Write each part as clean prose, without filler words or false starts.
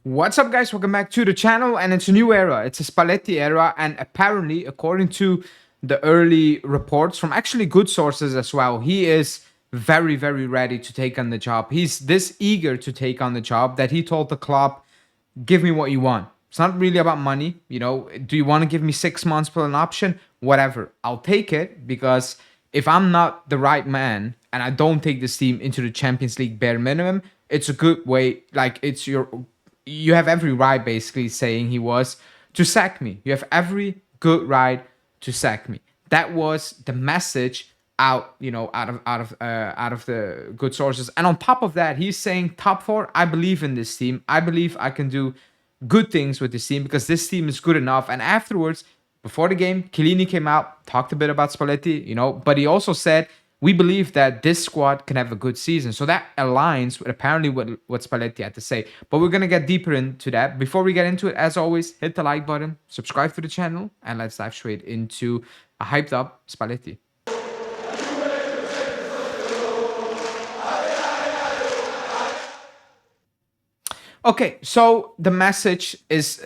What's up, guys? Welcome back to the channel, and it's a new era. It's a Spalletti era, and apparently, according to the early reports from actually good sources as well, he is very, very ready to take on the job. He's this eager to take on the job that he told the club, give me what you want. It's not really about money. Do you want to give me 6 months for an option? Whatever. I'll take it, because if I'm not the right man and I don't take this team into the Champions League bare minimum, it's a good way. Like, you have every right, basically saying he was, to sack me. You have every good right to sack me. That was the message out of the good sources. And on top of that, he's saying top four. I believe in this team. I believe I can do good things with this team because this team is good enough. And afterwards, before the game, Chiellini came out, talked a bit about Spalletti, but he also said, we believe that this squad can have a good season. So that aligns with apparently what Spalletti had to say. But we're going to get deeper into that. Before we get into it, as always, hit the like button, subscribe to the channel, and let's dive straight into a hyped up Spalletti. Okay, so the message is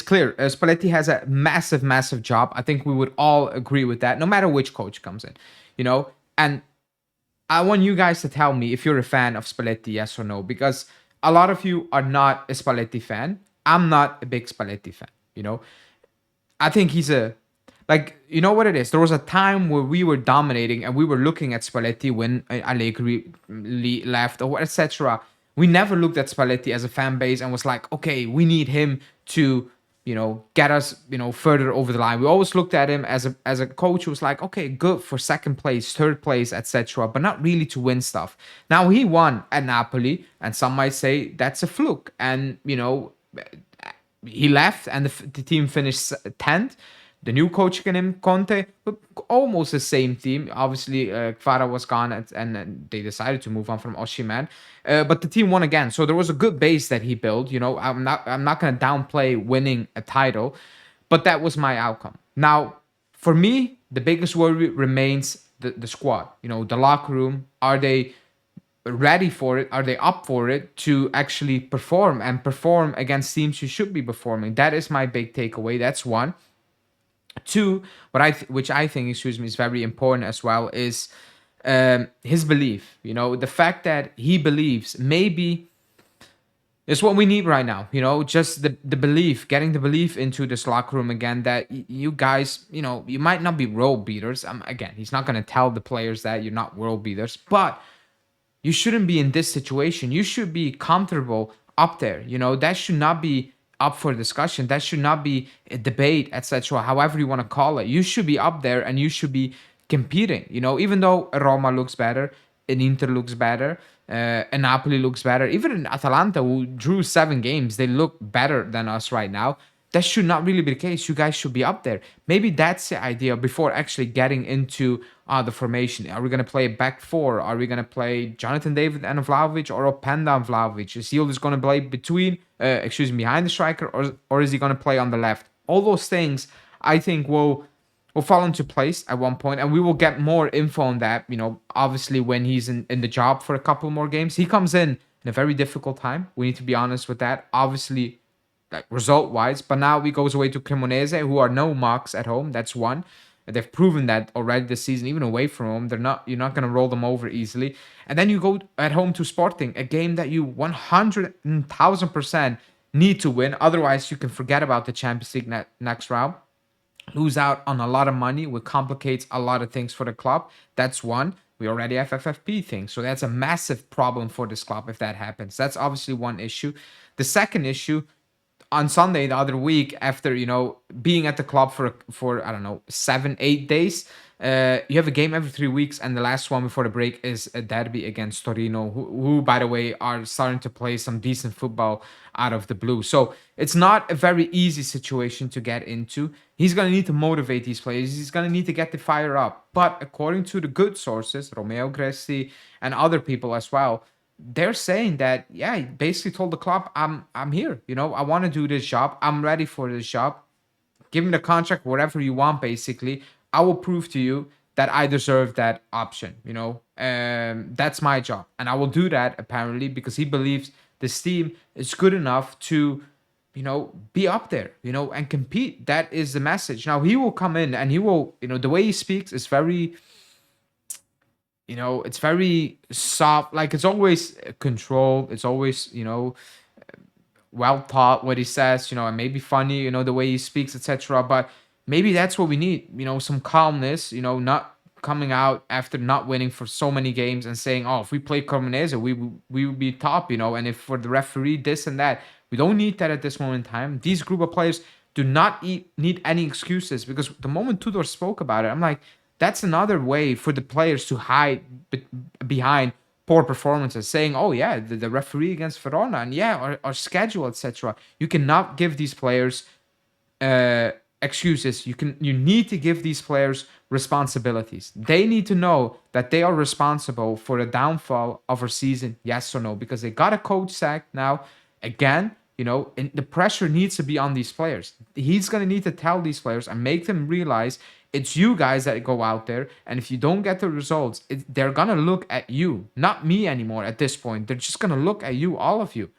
clear. Spalletti has a massive job. I think we would all agree with that, no matter which coach comes in. And I want you guys to tell me if you're a fan of Spalletti, yes or no, because a lot of you are not a Spalletti fan. I'm not a big Spalletti fan. I think he's you know what it is? There was a time where we were dominating and we were looking at Spalletti when Allegri left, or etc. We never looked at Spalletti as a fan base and was like, okay, we need him to, get us, further over the line. We always looked at him as a coach who was like, okay, good for second place, third place, etc., but not really to win stuff. Now he won at Napoli, and some might say that's a fluke. And he left, and the team finished 10th. The new coach came in, Conte, almost the same team. Obviously, Kvara was gone, and they decided to move on from Osimhen. But the team won again, so there was a good base that he built. I'm not going to downplay winning a title, but that was my outcome. Now, for me, the biggest worry remains the squad. The locker room. Are they ready for it? Are they up for it to actually perform against teams you should be performing? That is my big takeaway. That's one. Two, which I think, is very important as well, is his belief. The fact that he believes maybe is what we need right now. Just the belief, getting the belief into this locker room again, that you guys, you might not be world beaters. Again, he's not going to tell the players that you're not world beaters, but you shouldn't be in this situation. You should be comfortable up there. That should not be up for discussion. That should not be a debate, etc. However you want to call it, you should be up there and you should be competing. Even though Roma looks better, and Inter looks better, and Napoli looks better, even in Atalanta, who drew 7 games, they look better than us right now. That should not really be the case. You guys should be up there. Maybe that's the idea before actually getting into the formation. Are we going to play a back four? Are we going to play Jonathan David and Vlahovic, or Openda and Vlahovic? Is he going to play behind the striker, or is he going to play on the left? All those things, I think, will fall into place at one point, and we will get more info on that, obviously when he's in the job for a couple more games. He comes in a very difficult time. We need to be honest with that. Obviously, like result-wise, but now he goes away to Cremonese, who are no marks at home. That's one. They've proven that already this season, even away from home. You're not going to roll them over easily. And then you go at home to Sporting, a game that you 100,000% need to win. Otherwise, you can forget about the Champions League next round. Lose out on a lot of money, which complicates a lot of things for the club. That's one. We already have FFP things, so that's a massive problem for this club if that happens. That's obviously one issue. The second issue, on Sunday the other week, after being at the club for I don't know 7-8 days, you have a game every 3 weeks, and the last one before the break is a derby against Torino, who by the way are starting to play some decent football out of the blue. So it's not a very easy situation to get into. He's going to need to motivate these players. He's going to need to get the fire up. But according to the good sources, Romeo Gresti and other people as well, they're saying that, yeah, he basically told the club, I'm here. I want to do this job. I'm ready for this job. Give me the contract, whatever you want, basically. I will prove to you that I deserve that option. That's my job. And I will do that, apparently, because he believes this team is good enough to, be up there, and compete. That is the message. Now he will come in and he will, the way he speaks is very, it's very soft. Like it's always controlled. It's always, well taught what he says, and maybe funny, the way he speaks, etc. But maybe that's what we need, some calmness, not coming out after not winning for so many games and saying, oh, if we play Cremonese, we would be top, and if for the referee, this and that. We don't need that at this moment in time. These group of players do not need any excuses, because the moment Tudor spoke about it, I'm like, that's another way for the players to hide behind poor performances, saying, "Oh yeah, the referee against Verona, and yeah, our schedule, etc." You cannot give these players excuses. You need to give these players responsibilities. They need to know that they are responsible for the downfall of our season, yes or no, because they got a coach sacked now again. And the pressure needs to be on these players. He's gonna need to tell these players and make them realize it's you guys that go out there, and if you don't get the results, they're gonna look at you, not me anymore. At this point, they're just gonna look at you, all of you,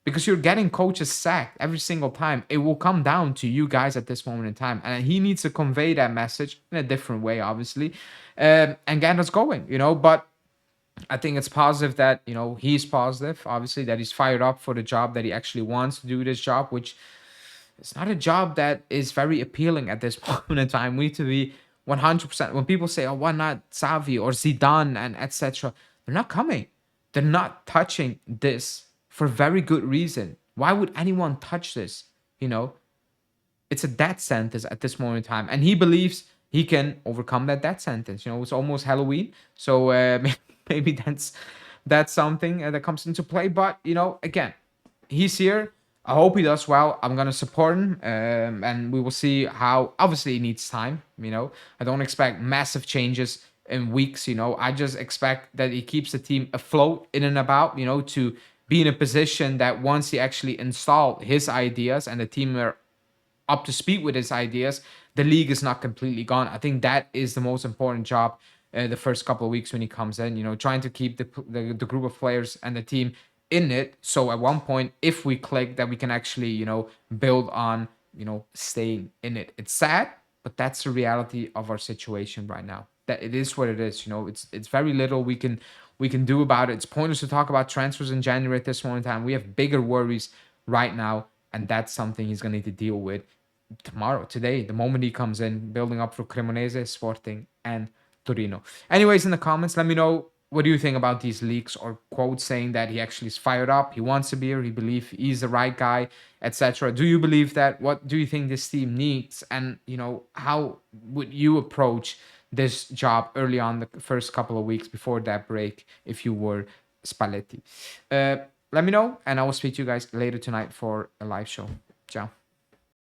because you're getting coaches sacked every single time. It will come down to you guys at this moment in time, and he needs to convey that message in a different way, obviously, and get us going. But I think it's positive that he's positive, obviously, that he's fired up for the job, that he actually wants to do this job, which it's not a job that is very appealing at this moment in time. We need to be 100%. When people say, "Oh, why not Xavi or Zidane and etc.?" They're not coming. They're not touching this for very good reason. Why would anyone touch this? It's a death sentence at this moment in time, and he believes he can overcome that death sentence. It's almost Halloween, so maybe that's something that comes into play. But again, he's here. I hope he does well. I'm gonna support him, and we will see how. Obviously, it needs time. I don't expect massive changes in weeks. I just expect that he keeps the team afloat in and about. To be in a position that once he actually installed his ideas and the team are up to speed with his ideas, the league is not completely gone. I think that is the most important job the first couple of weeks when he comes in, trying to keep the group of players and the team in it. So at one point, if we click, that we can actually, build on, staying in it. It's sad, but that's the reality of our situation right now. That it is what it is. It's very little we can do about it. It's pointless to talk about transfers in January at this moment in time. We have bigger worries right now, and that's something he's going to need to deal with today, the moment he comes in, building up for Cremonese, Sporting, and Torino. Anyways, in the comments, let me know, what do you think about these leaks or quotes saying that he actually is fired up, he wants to be here, he believes he's the right guy, etc. Do you believe that? What do you think this team needs? And, how would you approach this job early on, the first couple of weeks before that break, if you were Spalletti? Let me know, and I will speak to you guys later tonight for a live show. Ciao.